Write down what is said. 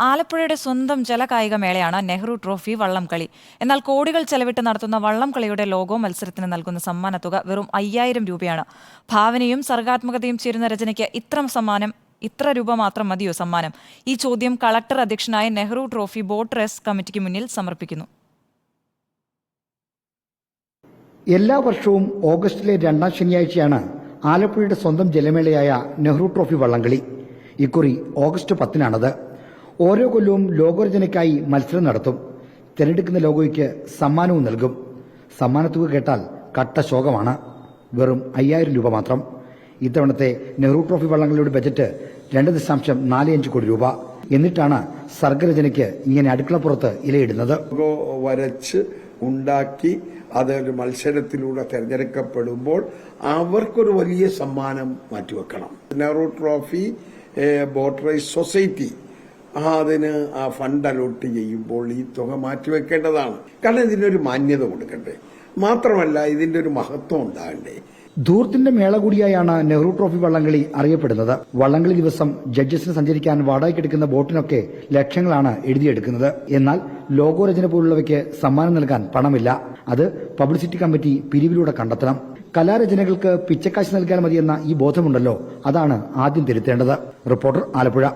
ആലപ്പുഴയുടെ സ്വന്തം ജലകായിക മേളയാണ് നെഹ്റു ട്രോഫി വള്ളംകളി. എന്നാൽ കോടികൾ ചെലവിട്ട് നടത്തുന്ന വള്ളംകളിയുടെ ലോഗോ മത്സരത്തിന് നൽകുന്ന സമ്മാനത്തുക വെറും 5000 രൂപയാണ്. ഭാവനയും സർഗാത്മകതയും ചേരുന്ന രചനയ്ക്ക് ഇത്ര രൂപ മാത്രം മതിയോ സമ്മാനം? ഈ ചോദ്യം കളക്ടർ അധ്യക്ഷനായ നെഹ്റു ട്രോഫി ബോട്ട് റേസ് കമ്മിറ്റിക്ക് മുന്നിൽ സമർപ്പിക്കുന്നു. എല്ലാ വർഷവും ഓഗസ്റ്റിലെ 2ാം ശനിയാഴ്ചയാണ് ആലപ്പുഴയുടെ സ്വന്തം ജലമേളയായ നെഹ്റു ട്രോഫി വള്ളംകളി. ഇക്കുറി ഓഗസ്റ്റ് 10-നാണത്. ഓരോ കൊല്ലവും ലോഗോ രചനയ്ക്കായി മത്സരം നടത്തും. തിരഞ്ഞെടുക്കുന്ന ലോഗോയ്ക്ക് സമ്മാനവും നൽകും. സമ്മാനത്തുക കേട്ടാൽ കട്ട ശോകമാണ്. വെറും 5000 രൂപ മാത്രം. ഇത്തവണത്തെ നെഹ്റു ട്രോഫി വള്ളംകളിയുടെ ബജറ്റ് 2.45 കോടി രൂപ. എന്നിട്ടാണ് സർഗരചനയ്ക്ക് ഇങ്ങനെ അടുക്കളപ്പുറത്ത് ഇലയിടുന്നത്. ലോഗോ വരച്ച് ഉണ്ടാക്കി അതൊരു മത്സരത്തിലൂടെ തെരഞ്ഞെടുക്കപ്പെടുമ്പോൾ അവർക്കൊരു വലിയ സമ്മാനം മാറ്റിവെക്കണം. Nehru trophy boat race society അതിന് ആ ഫണ്ട് അലോട്ട് ചെയ്യുമ്പോൾ ഈ തുക മാറ്റിവെക്കേണ്ടതാണ്. കാരണം ഇതിനൊരു മാന്യത കൊടുക്കണ്ടേ, മാത്രമല്ല ഇതിന്റെ ഒരു മഹത്വം ഉണ്ടാകണ്ടേ. ധൂർത്തിന്റെ മേള കൂടിയായാണ് നെഹ്റു ട്രോഫി വള്ളംകളി അറിയപ്പെടുന്നത്. വള്ളംകളി ദിവസം ജഡ്ജസിന് സഞ്ചരിക്കാൻ വാടകയ്ക്കെടുക്കുന്ന ബോട്ടിനൊക്കെ ലക്ഷങ്ങളാണ് എഴുതിയെടുക്കുന്നത്. എന്നാൽ ലോഗോ രചന പോലുള്ളവയ്ക്ക് സമ്മാനം നൽകാൻ പണമില്ല. അത് പബ്ലിസിറ്റി കമ്മിറ്റി പിരിവിലൂടെ കണ്ടെത്തണം. കലാരചനകൾക്ക് പിച്ചക്കാശ് നൽകാൻ മതിയെന്ന ഈ ബോധമുണ്ടല്ലോ, അതാണ് ആദ്യം തിരുത്തേണ്ടത്. റിപ്പോർട്ടർ, ആലപ്പുഴ.